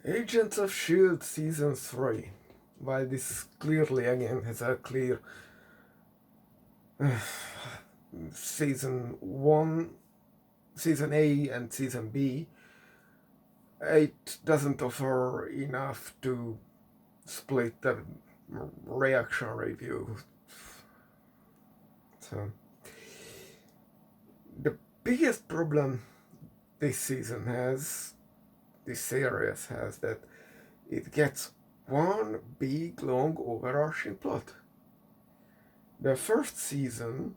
Agents of S.H.I.E.L.D. Season 3. While this clearly again has a clear Season 1, Season A and Season B, it doesn't offer enough to split the reaction review. So, the biggest problem this season has, this series has, that it gets one big, long, overarching plot. The first season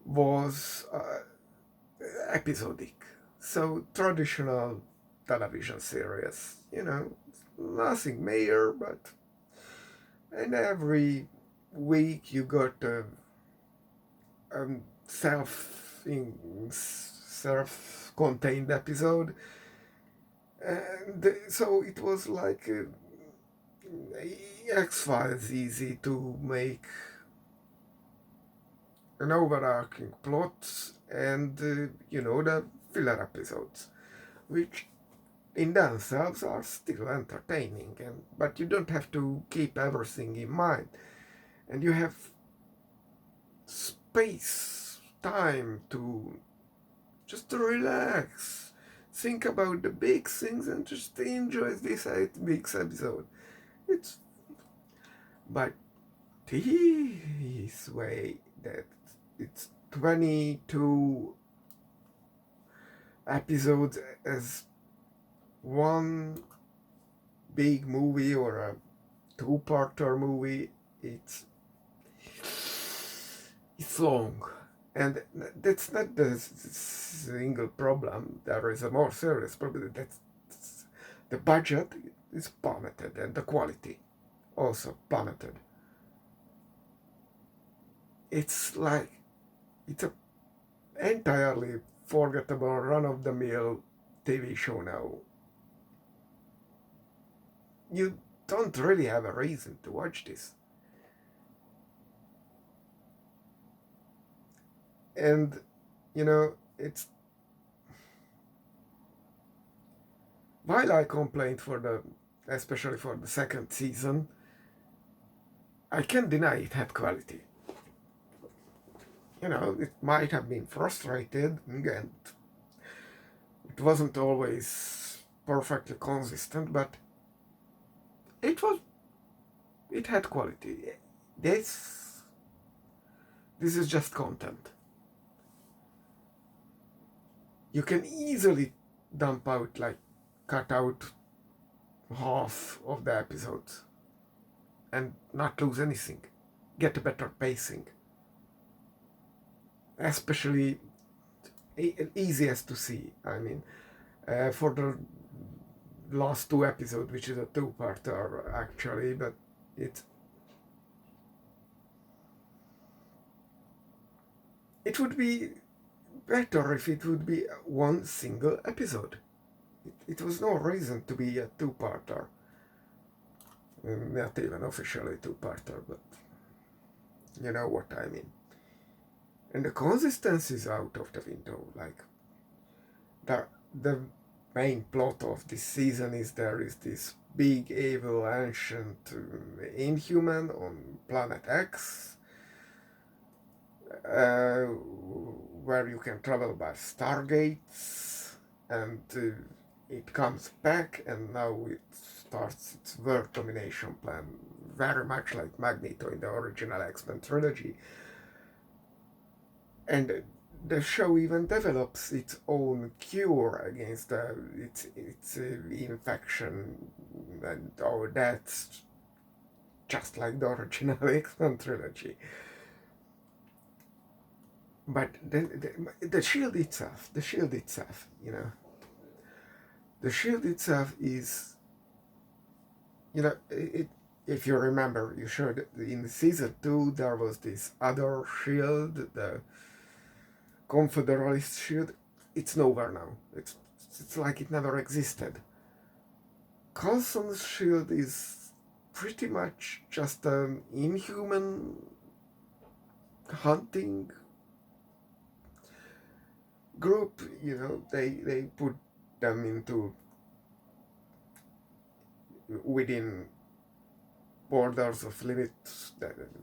was episodic, so traditional television series, nothing major, but and every week you got a self-contained episode, and so it was like X-Files easy to make an overarching plot and the filler episodes, which in themselves are still entertaining, but you don't have to keep everything in mind, and you have space, time to just to relax, think about the big things, and just enjoy this 8 weeks episode. It's but this way that it's 22 episodes as one big movie or a two-parter movie. It's long, and that's not the single problem. There is a more serious problem. That's the budget is plummeted and the quality also plummeted. It's like it's a entirely forgettable run-of-the-mill TV show now. You don't really have a reason to watch this. And it's while I complained especially for the second season, I can't deny it had quality. It might have been frustrated, and it wasn't always perfectly consistent, but it had quality. This is just content. You can easily cut out half of the episodes and not lose anything. Get a better pacing. Especially easiest to see. I mean, for the last 2 episodes, which is a two-parter actually, but it would be better if it would be one single episode. It was no reason to be a two-parter. Not even officially two-parter, but you know what I mean. And the consistency is out of the window. Like, the main plot of this season is there is this big evil ancient inhuman on planet X, where you can travel by stargates, and it comes back, and now it starts its world domination plan, very much like Magneto in the original X-Men trilogy. And the show even develops its own cure against its infection, and that's just like the original X-Men trilogy. But the shield itself, the shield itself is, if you remember, you showed in season 2 there was this other shield, the Confederalist shield. It's nowhere now. It's like it never existed. Coulson's shield is pretty much just an inhuman hunting group. They put them into within borders of limits,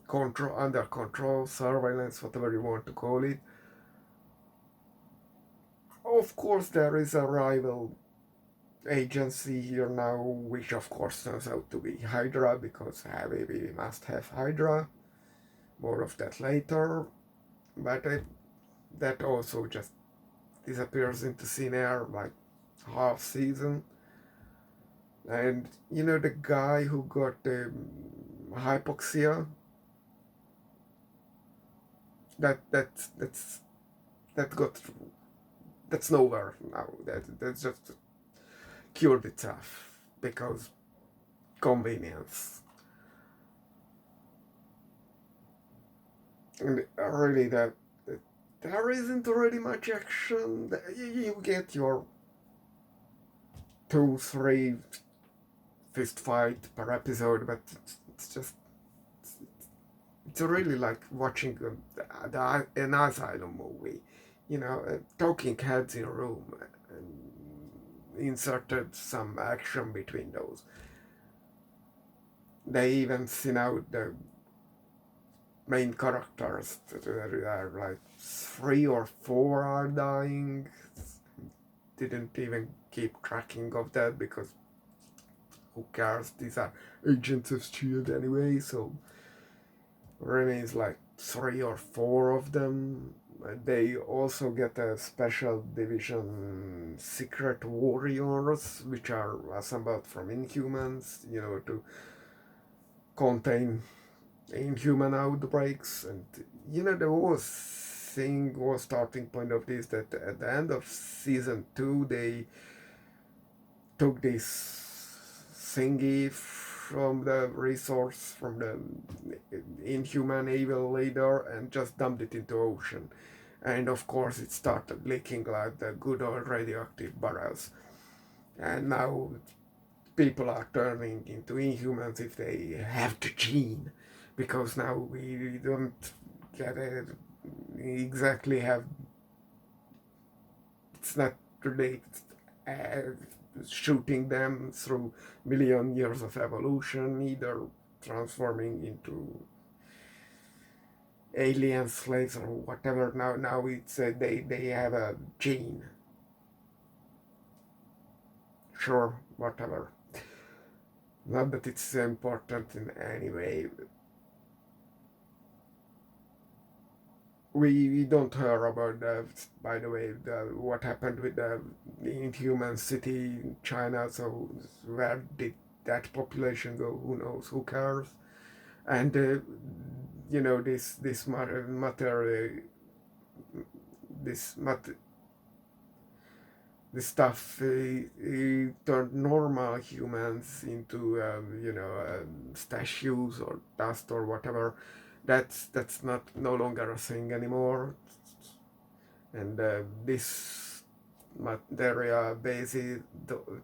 control, under control, surveillance, whatever you want to call it. Of course, there is a rival agency here now, which of course turns out to be Hydra, because we must have Hydra. More of that later. But that also just disappears into thin air like half season. And you know the guy who got hypoxia, that's that got that's nowhere now. That's just cured itself because convenience. And really, that there isn't really much action. You get your 2, 3 fist fight per episode, but it's just it's really like watching an asylum movie. Talking heads in a room and inserted some action between those. They even thin out the main characters. There are like 3 or 4 are dying. Didn't even keep tracking of that because who cares? These are agents of S.H.I.E.L.D. anyway, so remains like 3 or 4 of them. They also get a special division, Secret Warriors, which are assembled from Inhumans, to contain inhuman outbreaks. And the whole thing was starting point of this, that at the end of season 2 they took this thingy from the resource from the inhuman evil leader and just dumped it into ocean. And of course it started leaking like the good old radioactive barrels. And now people are turning into inhumans if they have the gene, because now we don't get it exactly have. It's not related. Shooting them through million years of evolution, either transforming into alien slaves or whatever. Now it's they have a gene. Sure, whatever. Not that it's important in any way. We don't hear about by the way, what happened with the Inhuman city in China. So where did that population go? Who knows? Who cares? And this matter, this stuff turned normal humans into statues or dust or whatever. That's not no longer a thing anymore. And this materia basic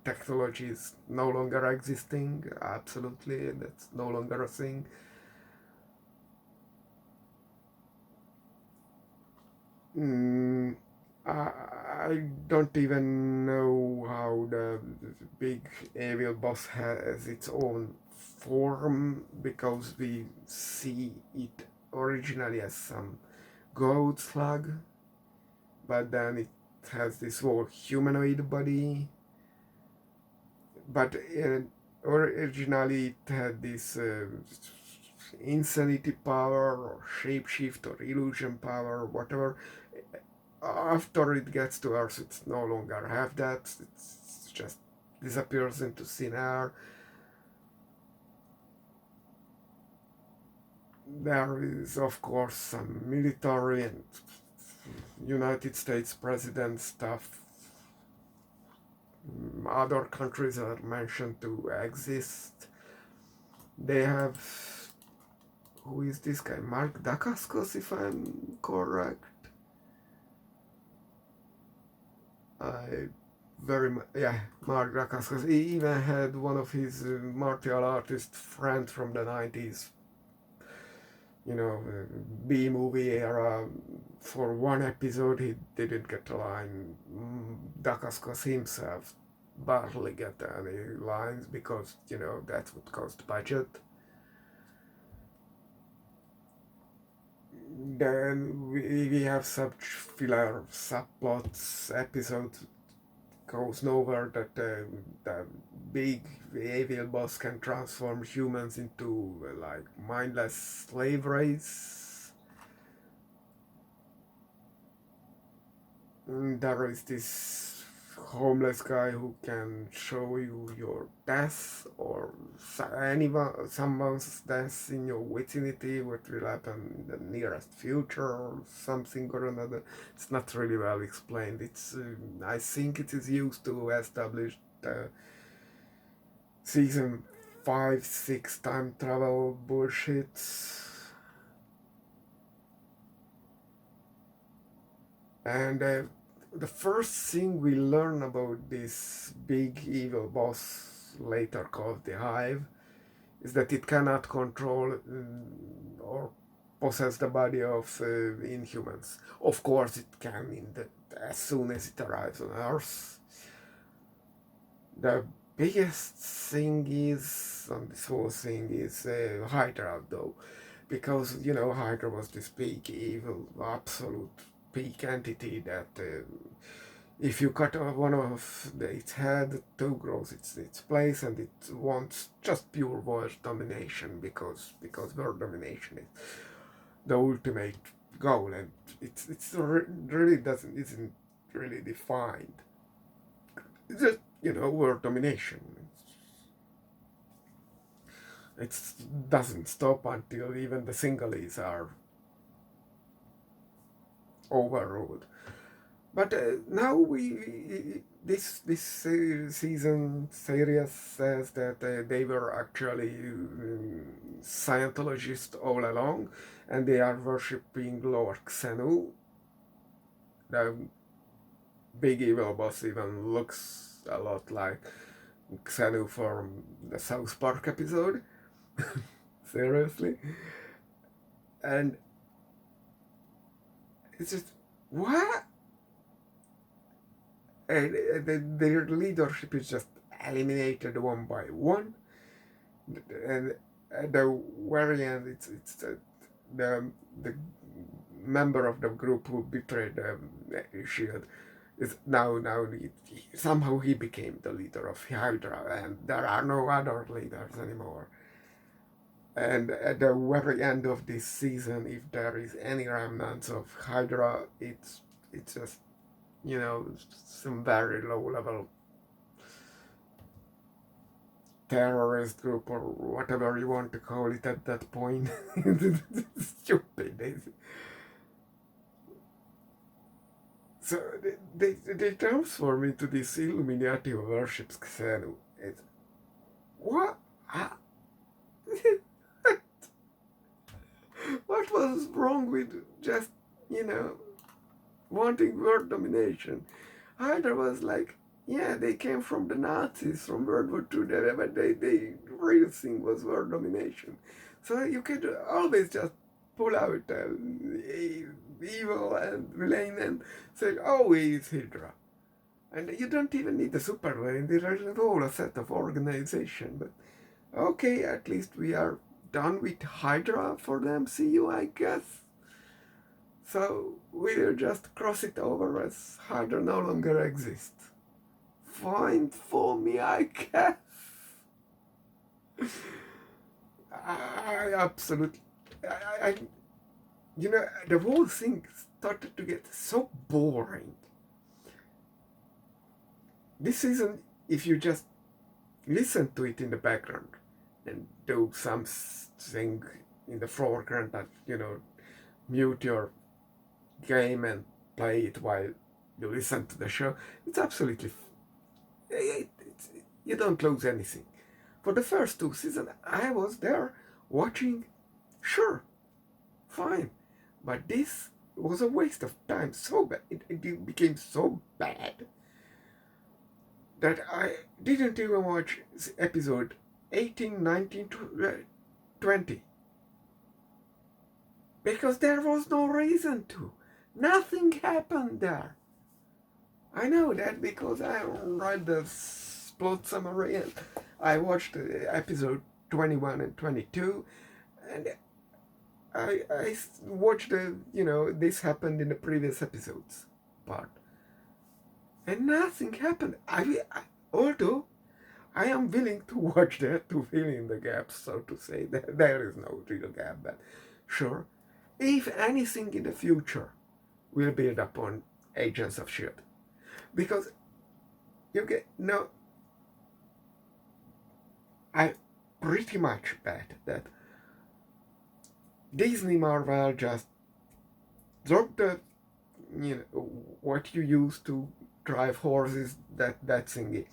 technology is no longer existing. Absolutely, that's no longer a thing. I don't even know how the big evil boss has its own form, because we see it originally as some goat slug, but then it has this whole humanoid body. But originally it had this insanity power or shapeshift or illusion power, whatever. After it gets to Earth, it's no longer have that. It's just disappears into thin air. There is, of course, some military and United States president stuff. Other countries are mentioned to exist. They have, who is this guy? Mark Dacascos, if I'm correct. Mark Dacascos. He even had one of his martial artist friends from the 90s B-movie era. For one episode, he didn't get a line. Dacascos himself barely get any lines because, that's what cost budget. Then we have such filler subplots, episodes goes nowhere, that the big evil boss can transform humans into like mindless slave race. There is this homeless guy who can show you your death or someone's death in your vicinity, what will happen in the nearest future or something or another. It's not really well explained. It's I think it is used to establish the season 5-6 time travel bullshit. And the first thing we learn about this big evil boss, later called the Hive, is that it cannot control or possess the body of inhumans. Of course, it can as soon as it arrives on Earth. The biggest thing is on this whole thing is Hydra, though, because Hydra was this big evil, absolute peak entity that if you cut off one of its head, two grows its place, and it wants just pure world domination because world domination is the ultimate goal, and it's really isn't really defined. It's just world domination. It doesn't stop until even the Sinhalese are overruled. But now this season series says that they were actually Scientologists all along, and they are worshipping Lord Xenu. The big evil boss even looks a lot like Xenu from the South Park episode. Seriously. And it's just, what? And their leadership is just eliminated one by one. And at the very end, it's the member of the group who betrayed the Shield is now somehow he became the leader of Hydra, and there are no other leaders anymore. And at the very end of this season, if there is any remnants of Hydra, it's just some very low level terrorist group or whatever you want to call it at that point. Stupid. So they transform into this Illuminati who worships Xenu. What? What was wrong with just, wanting world domination? Hydra was like, yeah, they came from the Nazis from World War II, but the real thing was world domination. So you could always just pull out evil and villain and say, oh, he's Hydra. And you don't even need a super villain, there's a whole set of organization. But okay, at least we are done with Hydra for the MCU, I guess. So we'll just cross it over as Hydra no longer exists. Fine for me, I guess. I absolutely, I the whole thing started to get so boring. This season, if you just listen to it in the background and do something in the foreground that, mute your game and play it while you listen to the show, it's absolutely, you don't lose anything. For the first two seasons, I was there watching, sure, fine. But this was a waste of time, so bad. It became so bad that I didn't even watch episode 18, 19, 20. because there was no reason to. Nothing happened there. I know that because I read the plot summary and I watched episode 21 and 22, and I watched this happened in the previous episodes part, and nothing happened. Although I am willing to watch that to fill in the gaps, so to say. There is no real gap, but sure, if anything in the future will build upon Agents of Shield, because you get no, I pretty much bet that Disney Marvel just dropped the what you use to drive horses, that thingy,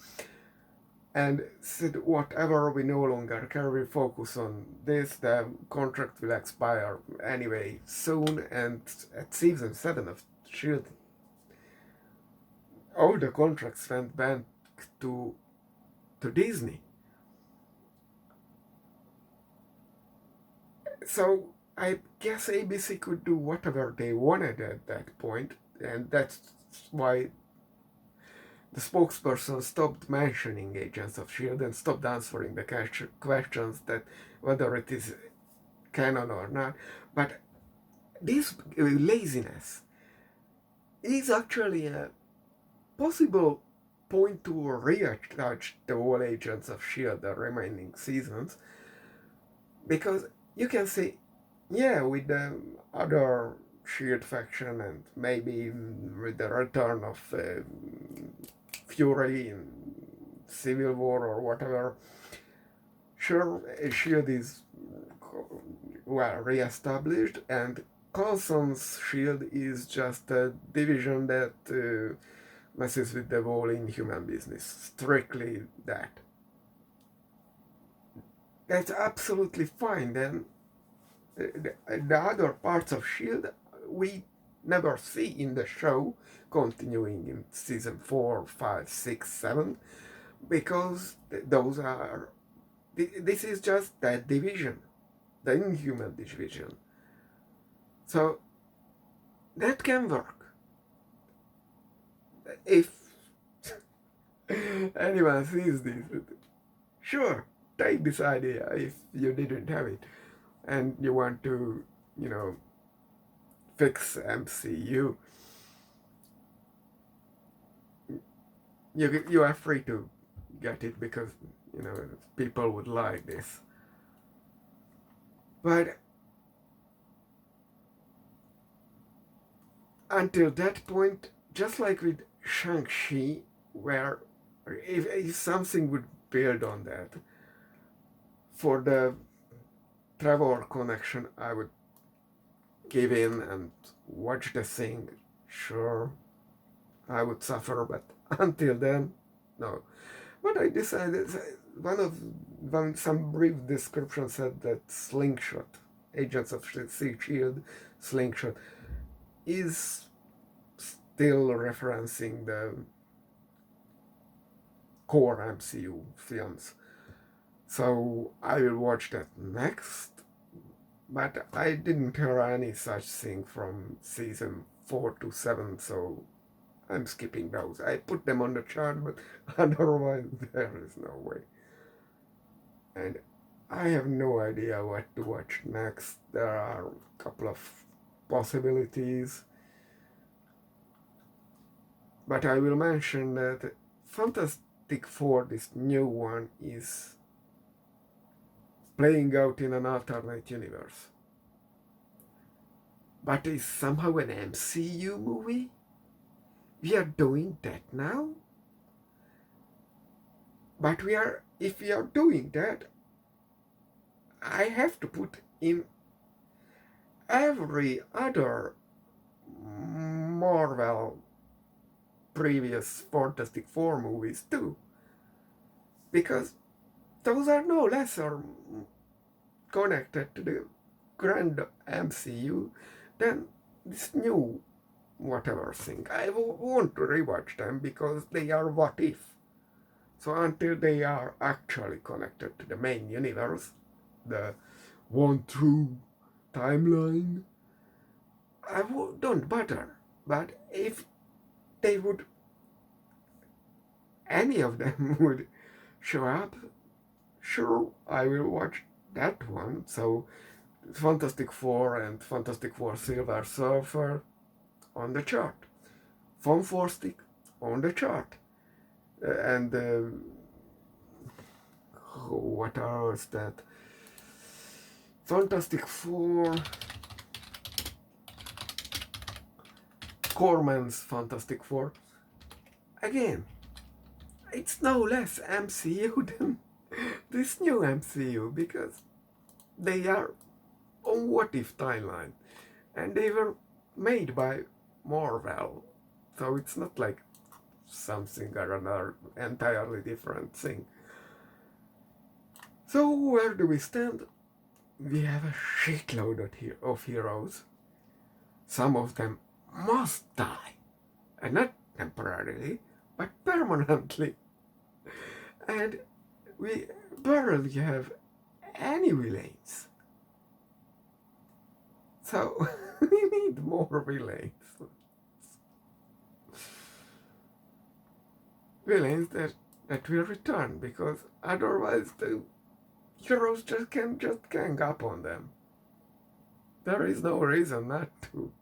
and said whatever, we no longer care, we focus on this, the contract will expire anyway soon, and at season 7 of Shield all the contracts went back to Disney. So I guess ABC could do whatever they wanted at that point, and that's why the spokesperson stopped mentioning Agents of S.H.I.E.L.D. and stopped answering the questions that whether it is canon or not. But this laziness is actually a possible point to reattach the whole Agents of S.H.I.E.L.D., the remaining seasons, because you can say, yeah, with the other Shield faction and maybe with the return of Fury in Civil War or whatever, sure, Shield is well re-established, and Coulson's Shield is just a division that messes with the whole inhuman business, strictly that. That's absolutely fine. Then the other parts of Shield we never see in the show continuing in season 4, 5, 6, 7, because those are, this is just that division, the inhuman division. So that can work if anyone sees this. Sure, take this idea if you didn't have it and you want to, fix MCU. You are free to get it because people would like this. But until that point, just like with Shang-Chi, where if something would build on that, for the Trevor connection, I would give in and watch the thing. Sure, I would suffer, but until then, no. But I decided, some brief description said that Slingshot, Agents of S.H.I.E.L.D. Slingshot, is still referencing the core MCU films. So I will watch that next. But I didn't hear any such thing from season 4 to 7, so I'm skipping those. I put them on the chart, but otherwise there is no way. And I have no idea what to watch next. There are a couple of possibilities. But I will mention that Fantastic Four, this new one, is playing out in an alternate universe. But it's somehow an MCU movie? We are doing that now? But if we are doing that, I have to put in every other Marvel previous Fantastic Four movies too. Because those are no lesser connected to the grand MCU than this new whatever thing. I want to rewatch them because they are what if. So until they are actually connected to the main universe, the one true timeline, don't bother. But if they would, any of them would show up, sure, I will watch that one. So Fantastic Four and Fantastic Four Silver Surfer on the chart. Fan Four Stick on the chart. And what else that? Fantastic Four, Corman's Fantastic Four. Again, it's no less MCU than this new MCU because they are on What If timeline and they were made by Marvel. So it's not like something or another entirely different thing. So where do we stand? We have a shitload of heroes. Some of them must die. And not temporarily, but permanently. And we barely have any villains. So we need more villains. Villains that will return, because otherwise the heroes just can't gang up on them. There is no reason not to.